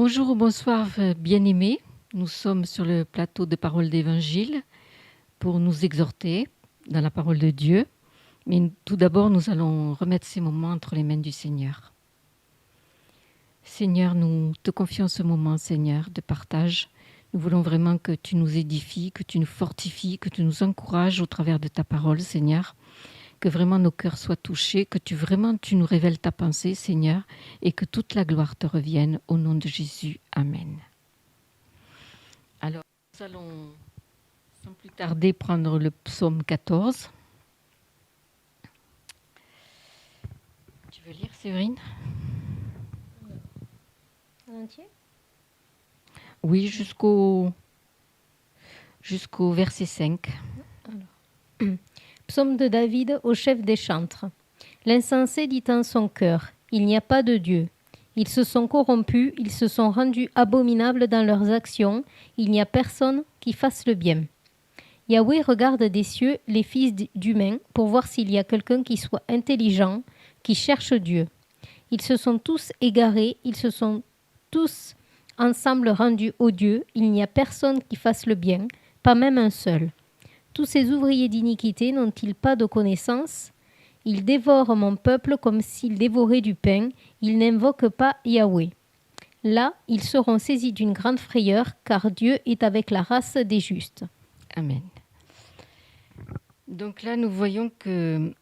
Bonjour ou bonsoir, bien-aimés. Nous sommes sur le plateau de Parole d'Évangile pour nous exhorter dans la parole de Dieu. Mais tout d'abord, nous allons remettre ces moments entre les mains du Seigneur. Seigneur, nous te confions ce moment, Seigneur, de partage. Nous voulons vraiment que tu nous édifies, que tu nous fortifies, que tu nous encourages au travers de ta parole, Seigneur. Que vraiment nos cœurs soient touchés, que tu nous révèles ta pensée, Seigneur, et que toute la gloire te revienne au nom de Jésus. Amen. Alors, nous allons sans plus tarder prendre le psaume 14. Tu veux lire, Séverine? En entier? Oui, jusqu'au verset 5. Alors. Psaume de David au chef des chantres. L'insensé dit en son cœur, il n'y a pas de Dieu. Ils se sont corrompus, ils se sont rendus abominables dans leurs actions, il n'y a personne qui fasse le bien. Yahweh regarde des cieux les fils d'humains pour voir s'il y a quelqu'un qui soit intelligent, qui cherche Dieu. Ils se sont tous égarés, ils se sont tous ensemble rendus odieux, il n'y a personne qui fasse le bien, pas même un seul. Tous ces ouvriers d'iniquité n'ont-ils pas de connaissance? Ils dévorent mon peuple comme s'ils dévoraient du pain, ils n'invoquent pas Yahweh. Là, ils seront saisis d'une grande frayeur, car Dieu est avec la race des justes. Amen. Donc là, nous voyons que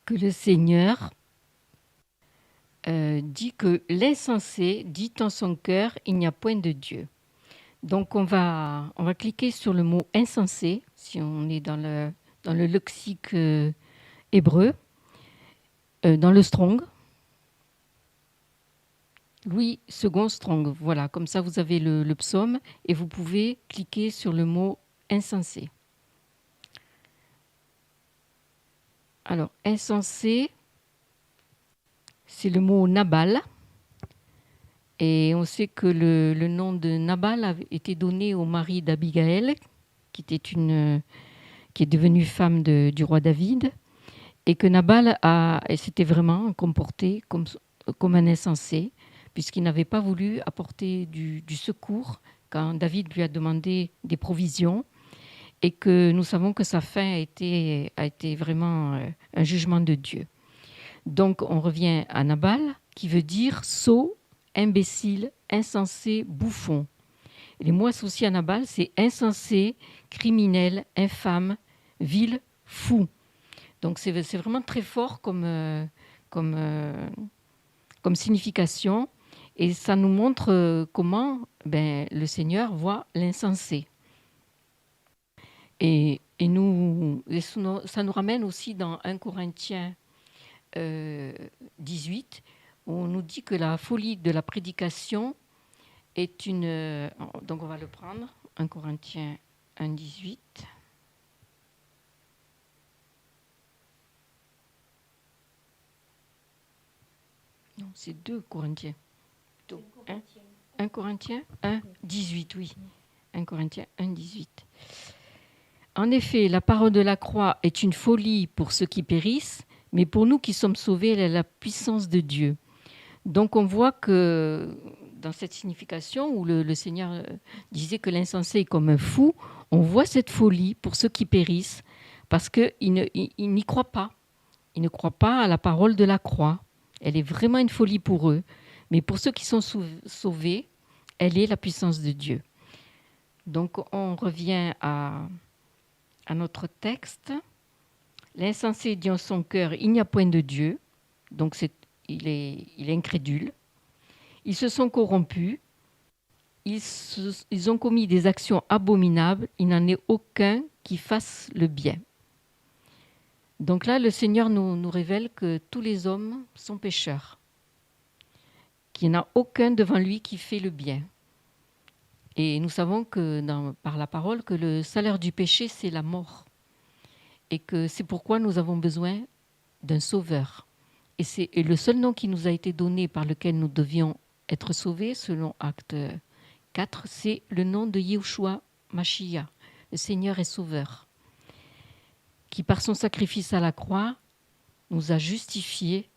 le Seigneur dit que l'insensé dit en son cœur, il n'y a point de Dieu. Donc on va cliquer sur le mot insensé, si on est dans le lexique hébreu, dans le Strong. Louis II Strong, voilà, comme ça vous avez le psaume et vous pouvez cliquer sur le mot insensé. Alors, insensé, c'est le mot Nabal. Et on sait que le nom de Nabal a été donné au mari d'Abigaël, qui est devenue femme du roi David, et que Nabal s'était vraiment comporté comme un insensé, puisqu'il n'avait pas voulu apporter du secours quand David lui a demandé des provisions, et que nous savons que sa fin a été vraiment un jugement de Dieu. Donc on revient à Nabal, qui veut dire sot, imbécile, insensé, bouffon. Et les mots associés à Nabal, c'est insensé, criminel, infâme, vil, fou. Donc c'est vraiment très fort comme signification. Et ça nous montre comment le Seigneur voit l'insensé. Et ça nous ramène aussi dans 1 Corinthiens 18, où on nous dit que la folie de la prédication est une... Donc on va le prendre, 1 Corinthiens 1, 18. Non, c'est 2 Corinthiens. 1 Corinthiens 1, 18, oui. 1 Corinthiens 1, 18. En effet, la parole de la croix est une folie pour ceux qui périssent, mais pour nous qui sommes sauvés, elle est la puissance de Dieu. Donc on voit que dans cette signification où le Seigneur disait que l'insensé est comme un fou, on voit cette folie pour ceux qui périssent parce qu'ils n'y croient pas. Ils ne croient pas à la parole de la croix. Elle est vraiment une folie pour eux. Mais pour ceux qui sont sauvés, elle est la puissance de Dieu. Donc on revient à notre texte. L'insensé dit en son cœur, il n'y a point de Dieu. Donc il est incrédule. Ils se sont corrompus. Ils ont commis des actions abominables. Il n'en est aucun qui fasse le bien. Donc là, le Seigneur nous révèle que tous les hommes sont pécheurs. Qu'il n'y en a aucun devant lui qui fait le bien. Et nous savons que par la parole que le salaire du péché, c'est la mort. Et que c'est pourquoi nous avons besoin d'un sauveur. Et le seul nom qui nous a été donné par lequel nous devions être sauvés, selon Acte 4, c'est le nom de Yeshua Mashiach, le Seigneur et Sauveur, qui par son sacrifice à la croix nous a justifiés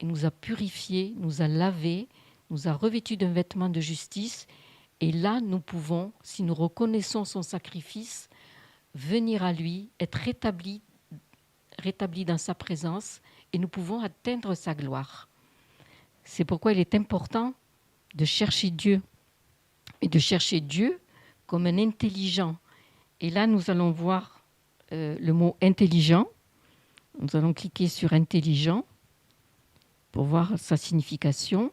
Il nous a purifiés, nous a lavés, nous a revêtus d'un vêtement de justice. Et là, nous pouvons, si nous reconnaissons son sacrifice, venir à lui, être rétablis dans sa présence, et nous pouvons atteindre sa gloire. C'est pourquoi il est important de chercher Dieu, et de chercher Dieu comme un intelligent. Et là, nous allons voir le mot intelligent. Nous allons cliquer sur intelligent pour voir sa signification.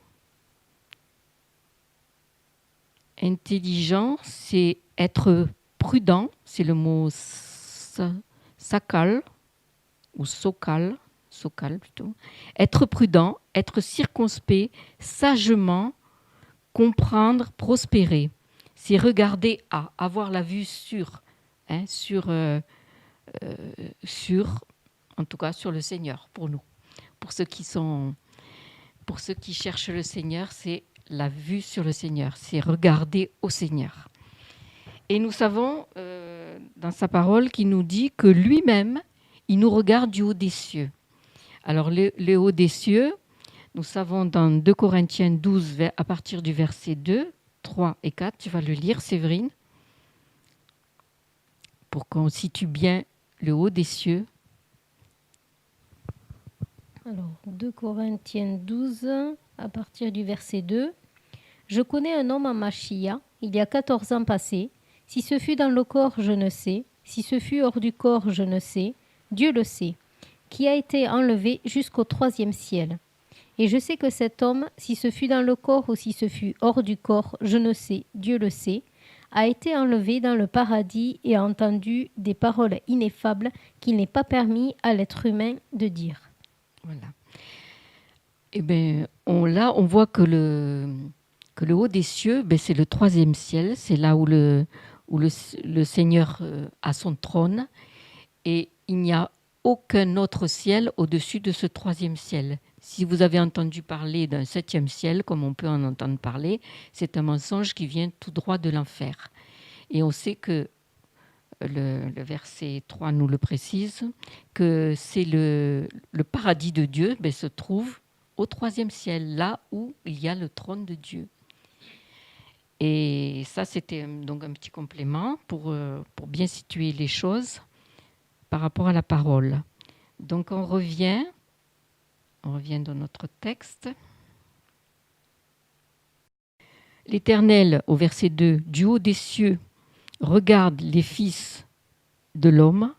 Intelligent, c'est être prudent, c'est le mot sakal ou sokal plutôt. Être prudent, être circonspect, sagement, comprendre, prospérer. C'est regarder à, avoir la vue sur, en tout cas sur le Seigneur pour nous. Pour ceux qui cherchent le Seigneur, c'est la vue sur le Seigneur, c'est regarder au Seigneur. Et nous savons dans sa parole qu'il nous dit que lui-même, il nous regarde du haut des cieux. Alors le haut des cieux, nous savons dans 2 Corinthiens 12, à partir du verset 2, 3 et 4, tu vas le lire, Séverine, pour qu'on situe bien le haut des cieux. Alors, 2 Corinthiens 12, à partir du verset 2. Je connais un homme en Machia, il y a 14 ans passés. Si ce fut dans le corps, je ne sais. Si ce fut hors du corps, je ne sais. Dieu le sait. Qui a été enlevé jusqu'au 3e ciel. Et je sais que cet homme, si ce fut dans le corps ou si ce fut hors du corps, je ne sais, Dieu le sait, a été enlevé dans le paradis et a entendu des paroles ineffables qu'il n'est pas permis à l'être humain de dire. Voilà. Eh bien, on voit que le haut des cieux, c'est le 3e ciel, c'est là où le Seigneur a son trône, et il n'y a aucun autre ciel au-dessus de ce 3e ciel. Si vous avez entendu parler d'un 7e ciel, comme on peut en entendre parler, c'est un mensonge qui vient tout droit de l'enfer. Et on sait que le verset 3 nous le précise, que c'est le paradis de Dieu se trouve au 3e ciel, là où il y a le trône de Dieu. Et ça, c'était donc un petit complément pour bien situer les choses par rapport à la parole. Donc on revient dans notre texte. L'Éternel, au verset 2, du haut des cieux, regarde les fils de l'homme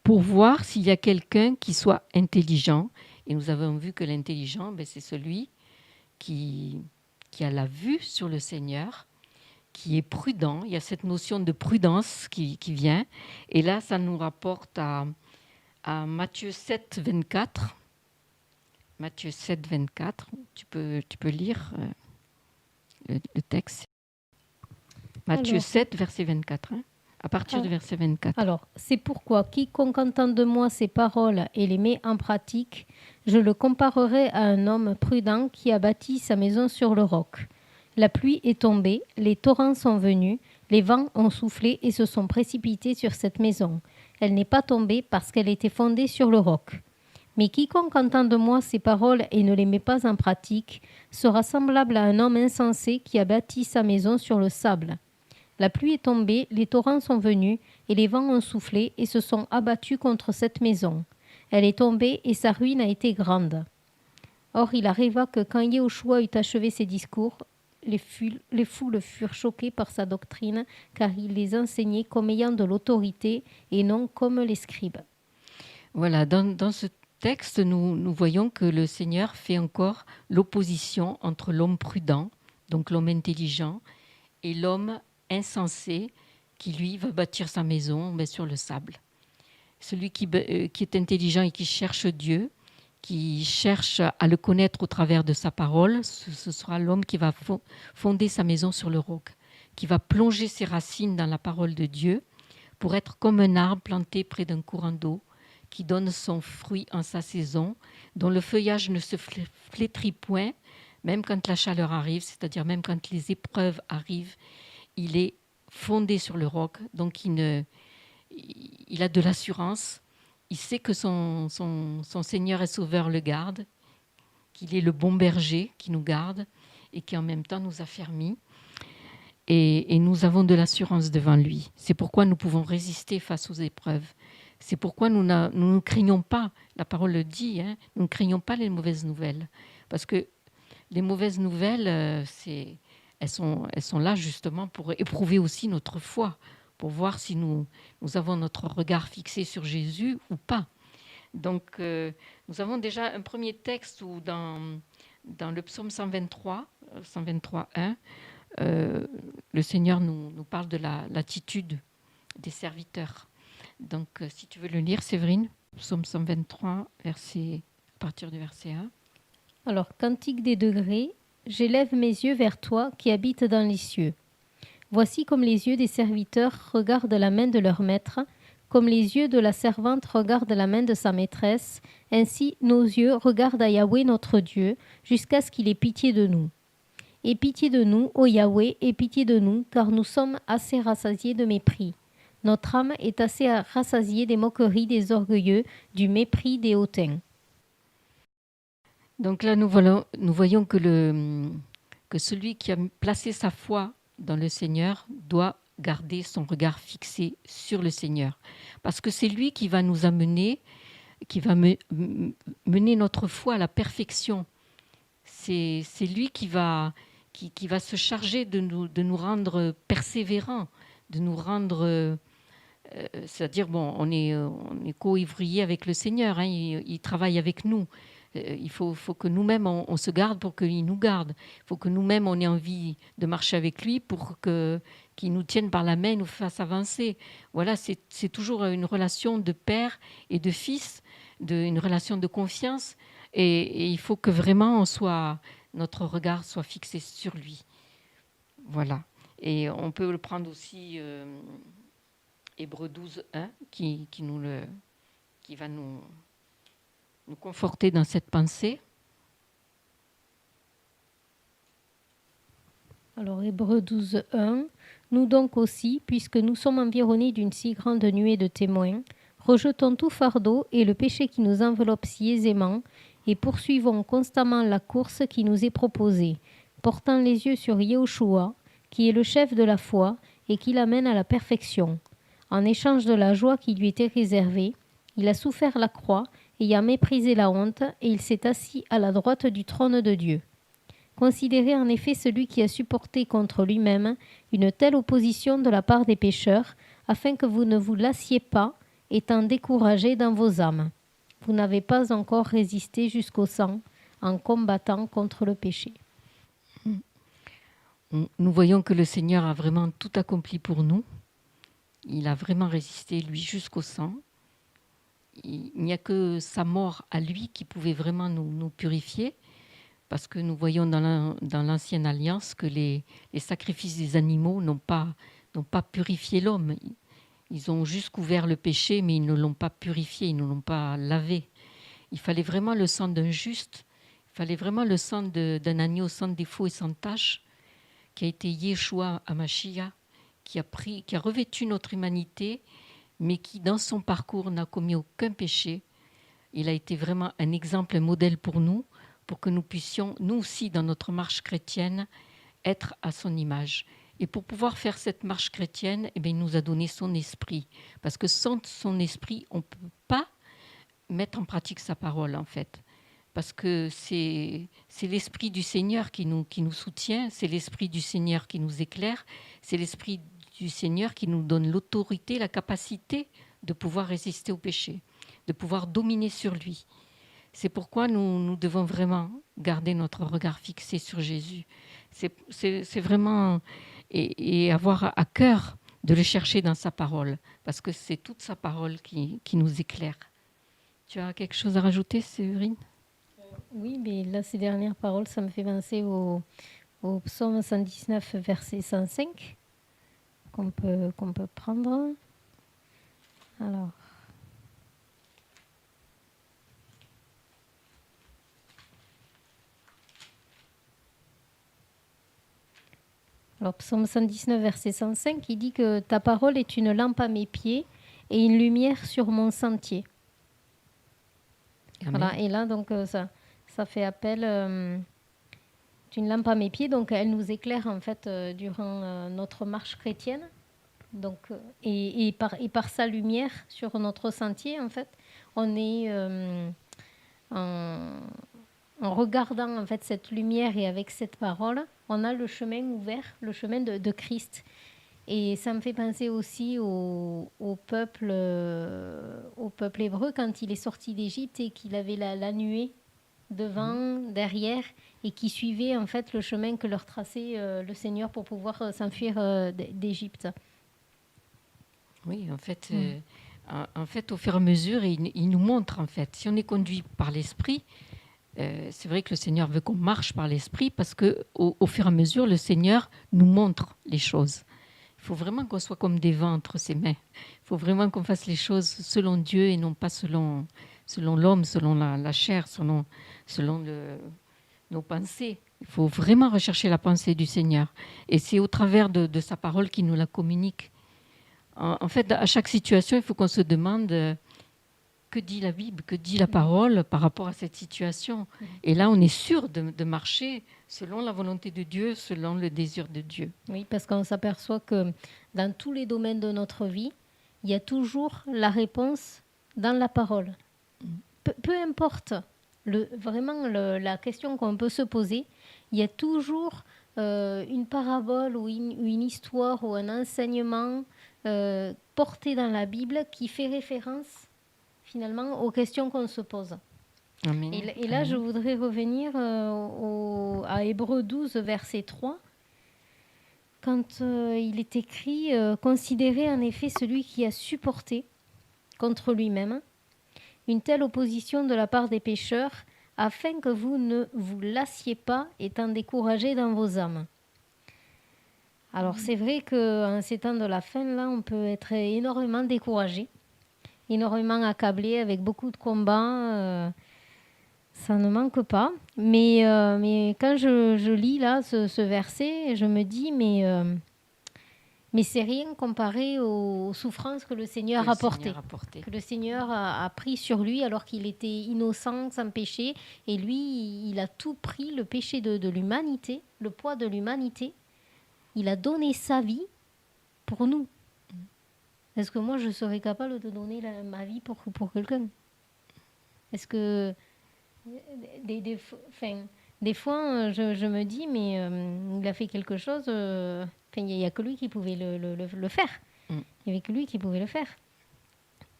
pour voir s'il y a quelqu'un qui soit intelligent. Et nous avons vu que l'intelligent, c'est celui qui a la vue sur le Seigneur, qui est prudent. Il y a cette notion de prudence qui vient. Et là, ça nous rapporte à Matthieu 7, 24. Matthieu 7, 24. Tu peux lire le texte. Matthieu 7, verset 24. À partir du verset 24. Alors, c'est pourquoi quiconque entend de moi ces paroles et les met en pratique, je le comparerai à un homme prudent qui a bâti sa maison sur le roc. La pluie est tombée, les torrents sont venus, les vents ont soufflé et se sont précipités sur cette maison. Elle n'est pas tombée parce qu'elle était fondée sur le roc. Mais quiconque entend de moi ces paroles et ne les met pas en pratique sera semblable à un homme insensé qui a bâti sa maison sur le sable. La pluie est tombée, les torrents sont venus, et les vents ont soufflé et se sont abattus contre cette maison. Elle est tombée et sa ruine a été grande. Or, il arriva que quand Yahushua eut achevé ses discours, les foules furent choquées par sa doctrine, car il les enseignait comme ayant de l'autorité et non comme les scribes. Voilà, dans ce texte, nous voyons que le Seigneur fait encore l'opposition entre l'homme prudent, donc l'homme intelligent, et l'homme insensé qui, lui, va bâtir sa maison sur le sable. Celui qui est intelligent et qui cherche Dieu, qui cherche à le connaître au travers de sa parole, ce sera l'homme qui va fonder sa maison sur le roc, qui va plonger ses racines dans la parole de Dieu pour être comme un arbre planté près d'un courant d'eau, qui donne son fruit en sa saison, dont le feuillage ne se flétrit point, même quand la chaleur arrive, c'est-à-dire même quand les épreuves arrivent. Il est fondé sur le roc, donc il a de l'assurance. Il sait que son Seigneur et Sauveur le garde, qu'il est le bon berger qui nous garde et qui en même temps nous affermit. Et nous avons de l'assurance devant lui. C'est pourquoi nous pouvons résister face aux épreuves. C'est pourquoi nous ne craignons pas, la parole le dit, nous ne craignons pas les mauvaises nouvelles. Parce que les mauvaises nouvelles, elles sont là justement pour éprouver aussi notre foi, pour voir si nous avons notre regard fixé sur Jésus ou pas. Donc, nous avons déjà un premier texte où dans le psaume 123, 123.1, le Seigneur nous parle de l'attitude des serviteurs. Donc, si tu veux le lire, Séverine, psaume 123, à partir du verset 1. Alors, Cantique des degrés, j'élève mes yeux vers toi qui habites dans les cieux. Voici comme les yeux des serviteurs regardent la main de leur maître, comme les yeux de la servante regardent la main de sa maîtresse, ainsi nos yeux regardent à Yahweh notre Dieu, jusqu'à ce qu'il ait pitié de nous. Aie pitié de nous, ô Yahweh, aie pitié de nous, car nous sommes assez rassasiés de mépris. Notre âme est assez rassasiée des moqueries des orgueilleux, du mépris des hautains. Donc là, nous voyons que celui qui a placé sa foi dans le Seigneur doit garder son regard fixé sur le Seigneur. Parce que c'est lui qui va nous amener, qui va mener notre foi à la perfection. C'est lui qui va se charger de nous rendre persévérants, de nous rendre... c'est-à-dire, on est co-ouvrier avec le Seigneur, il travaille avec nous. Il faut que nous-mêmes, on se garde pour qu'il nous garde. Il faut que nous-mêmes, on ait envie de marcher avec lui pour qu'il nous tienne par la main et nous fasse avancer. Voilà, c'est toujours une relation de père et de fils, une relation de confiance. Et il faut que vraiment notre regard soit fixé sur lui. Voilà. Et on peut le prendre aussi, Hébreux 12.1, qui va nous conforter dans cette pensée. Alors, Hébreux 12.1, nous donc aussi, puisque nous sommes environnés d'une si grande nuée de témoins, rejetons tout fardeau et le péché qui nous enveloppe si aisément, et poursuivons constamment la course qui nous est proposée, portant les yeux sur Yahushua, qui est le chef de la foi et qui l'amène à la perfection. En échange de la joie qui lui était réservée, il a souffert la croix, ayant méprisé la honte, et il s'est assis à la droite du trône de Dieu. Considérez en effet celui qui a supporté contre lui-même une telle opposition de la part des pécheurs, afin que vous ne vous lassiez pas, étant découragés dans vos âmes. Vous n'avez pas encore résisté jusqu'au sang en combattant contre le péché. Nous voyons que le Seigneur a vraiment tout accompli pour nous. Il a vraiment résisté, lui, jusqu'au sang. Il n'y a que sa mort à lui qui pouvait vraiment nous purifier, parce que nous voyons dans l'Ancienne Alliance que les sacrifices des animaux n'ont pas purifié l'homme. Ils ont juste couvert le péché, mais ils ne l'ont pas purifié, ils ne l'ont pas lavé. Il fallait vraiment le sang d'un juste, il fallait vraiment le sang d'un agneau sans défaut et sans tache, qui a été Yeshua HaMashiach, qui a revêtu notre humanité, mais qui, dans son parcours, n'a commis aucun péché. Il a été vraiment un exemple, un modèle pour nous, pour que nous puissions, nous aussi, dans notre marche chrétienne, être à son image. Et pour pouvoir faire cette marche chrétienne, il nous a donné son esprit. Parce que sans son esprit, on ne peut pas mettre en pratique sa parole, en fait. Parce que c'est l'esprit du Seigneur qui nous soutient, c'est l'esprit du Seigneur qui nous éclaire, c'est l'esprit du Seigneur qui nous donne l'autorité, la capacité de pouvoir résister au péché, de pouvoir dominer sur lui. C'est pourquoi nous devons vraiment garder notre regard fixé sur Jésus. C'est vraiment... Et avoir à cœur de le chercher dans sa parole, parce que c'est toute sa parole qui nous éclaire. Tu as quelque chose à rajouter, Séverine ? Oui, mais là, ces dernières paroles, ça me fait penser au psaume 119, verset 105, qu'on peut prendre. Alors, psaume 119, verset 105, il dit que ta parole est une lampe à mes pieds et une lumière sur mon sentier. Voilà, et là, donc, ça fait appel d'une lampe à mes pieds. Donc, elle nous éclaire en fait durant notre marche chrétienne. Donc, et par sa lumière sur notre sentier, en fait, on est en, en regardant en fait cette lumière et avec cette parole, on a le chemin ouvert, le chemin de Christ. Et ça me fait penser aussi au peuple hébreu quand il est sorti d'Égypte et qu'il avait la nuée devant, derrière, et qui suivait en fait le chemin que leur traçait le Seigneur pour pouvoir s'enfuir d'Égypte. Oui, en fait, au fur et à mesure, il nous montre, en fait, si on est conduit par l'Esprit, c'est vrai que le Seigneur veut qu'on marche par l'Esprit parce qu'au fur et à mesure, le Seigneur nous montre les choses. Il faut vraiment qu'on soit comme des vents entre ses mains. Il faut vraiment qu'on fasse les choses selon Dieu et non pas selon l'homme, selon la chair, selon nos pensées. Il faut vraiment rechercher la pensée du Seigneur. Et c'est au travers de sa parole qu'il nous la communique. En fait, à chaque situation, il faut qu'on se demande que dit la Bible, que dit la parole par rapport à cette situation. Et là, on est sûr de marcher selon la volonté de Dieu, selon le désir de Dieu. Oui, parce qu'on s'aperçoit que dans tous les domaines de notre vie, il y a toujours la réponse dans la parole. Peu importe la question qu'on peut se poser, il y a toujours une parabole ou une histoire ou un enseignement porté dans la Bible qui fait référence finalement aux questions qu'on se pose. Amen. Et là, je voudrais revenir à Hébreux 12, verset 3, quand il est écrit « Considérez en effet celui qui a supporté contre lui-même une telle opposition de la part des pécheurs, afin que vous ne vous lassiez pas, étant découragés dans vos âmes. » Alors c'est vrai qu'en ces temps de la fin, là, on peut être énormément découragé, énormément accablé, avec beaucoup de combats. Ça ne manque pas. Mais quand je lis là ce verset, je me dis, mais c'est rien comparé aux souffrances que le Seigneur a portées. Que le Seigneur a pris sur lui alors qu'il était innocent, sans péché. Et lui, il a tout pris, le péché de l'humanité, le poids de l'humanité. Il a donné sa vie pour nous. Est-ce que moi, je serais capable de donner ma vie pour quelqu'un? Est-ce que... Des fois, je me dis, mais il a fait quelque chose. Il n'y a que lui qui pouvait le faire. Il n'y avait que lui qui pouvait le faire.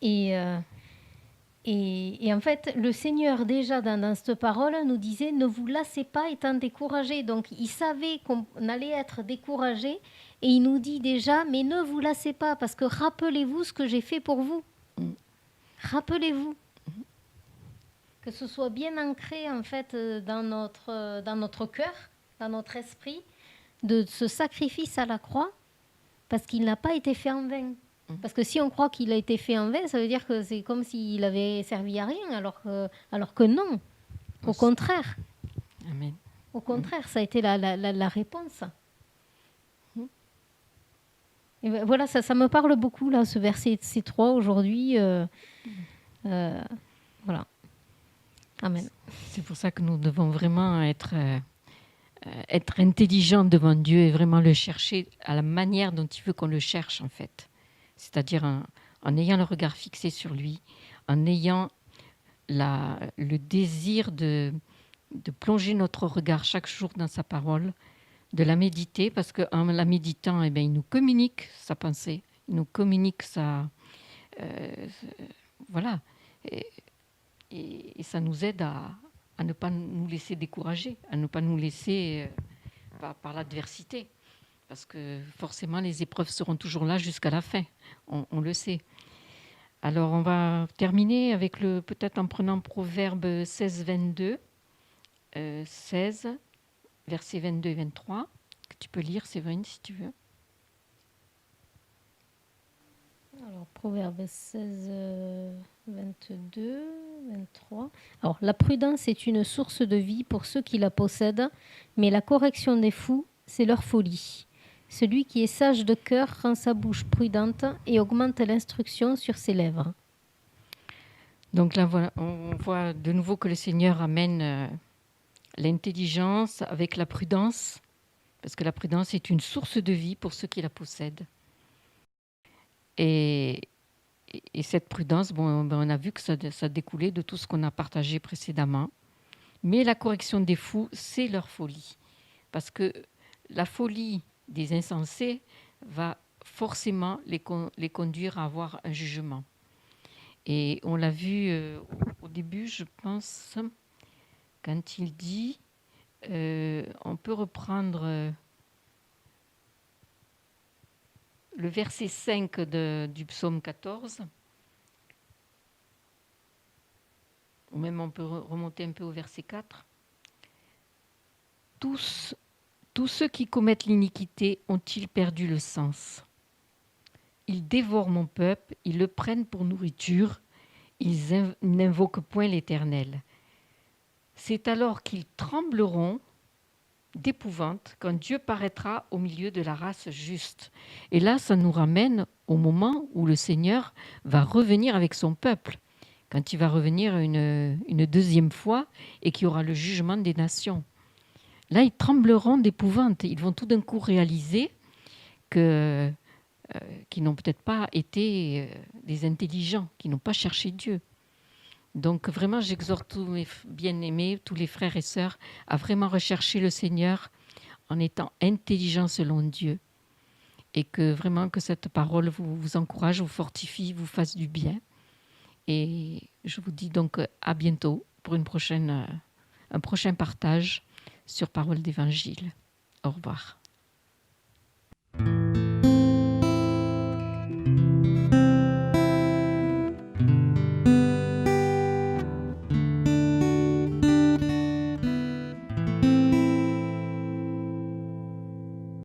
Et en fait, le Seigneur, déjà, dans cette parole, nous disait, ne vous lassez pas étant découragés. Donc, il savait qu'on allait être découragés. Et il nous dit déjà, mais ne vous lassez pas, parce que rappelez-vous ce que j'ai fait pour vous. Rappelez-vous. Que ce soit bien ancré en fait dans notre cœur, dans notre esprit, de ce sacrifice à la croix, parce qu'il n'a pas été fait en vain. Parce que si on croit qu'il a été fait en vain, ça veut dire que c'est comme s'il avait servi à rien, alors que non. Au contraire. Amen. Au contraire, ça a été la réponse. Et voilà, ça me parle beaucoup là, ce verset C3 aujourd'hui. Voilà. Amen. C'est pour ça que nous devons vraiment être intelligents devant Dieu et vraiment le chercher à la manière dont il veut qu'on le cherche, en fait. C'est-à-dire en ayant le regard fixé sur lui, en ayant le désir de plonger notre regard chaque jour dans sa parole, de la méditer, parce qu'en la méditant, eh bien, il nous communique sa pensée, il nous communique sa... voilà. Et ça nous aide à ne pas nous laisser décourager, à ne pas nous laisser par l'adversité. Parce que forcément, les épreuves seront toujours là jusqu'à la fin. On le sait. Alors, on va terminer avec peut-être en prenant Proverbe 16, 22. 16, versets 22 et 23, que tu peux lire, Séverine, si tu veux. Alors, Proverbe 16, 22, 23. Alors, la prudence est une source de vie pour ceux qui la possèdent, mais la correction des fous, c'est leur folie. Celui qui est sage de cœur rend sa bouche prudente et augmente l'instruction sur ses lèvres. Donc là, voilà, on voit de nouveau que le Seigneur amène l'intelligence avec la prudence, parce que la prudence est une source de vie pour ceux qui la possèdent. Et cette prudence, bon, on a vu que ça découlait de tout ce qu'on a partagé précédemment. Mais la correction des fous, c'est leur folie. Parce que la folie des insensés va forcément les conduire à avoir un jugement. Et on l'a vu au début, je pense, quand il dit, on peut reprendre le verset 5 du psaume 14, ou même on peut remonter un peu au verset 4. Tous ceux qui commettent l'iniquité ont-ils perdu le sens? Ils dévorent mon peuple, ils le prennent pour nourriture, ils n'invoquent point l'Éternel. C'est alors qu'ils trembleront d'épouvante quand Dieu paraîtra au milieu de la race juste. Et là, ça nous ramène au moment où le Seigneur va revenir avec son peuple, quand il va revenir une deuxième fois et qu'il y aura le jugement des nations. Là, ils trembleront d'épouvante. Ils vont tout d'un coup réaliser qu'ils n'ont peut-être pas été des intelligents, qui n'ont pas cherché Dieu. Donc vraiment, j'exhorte tous mes bien-aimés, tous les frères et sœurs, à vraiment rechercher le Seigneur en étant intelligents selon Dieu. Et que vraiment que cette parole vous encourage, vous fortifie, vous fasse du bien. Et je vous dis donc à bientôt pour un prochain partage sur Parole d'Évangile. Au revoir.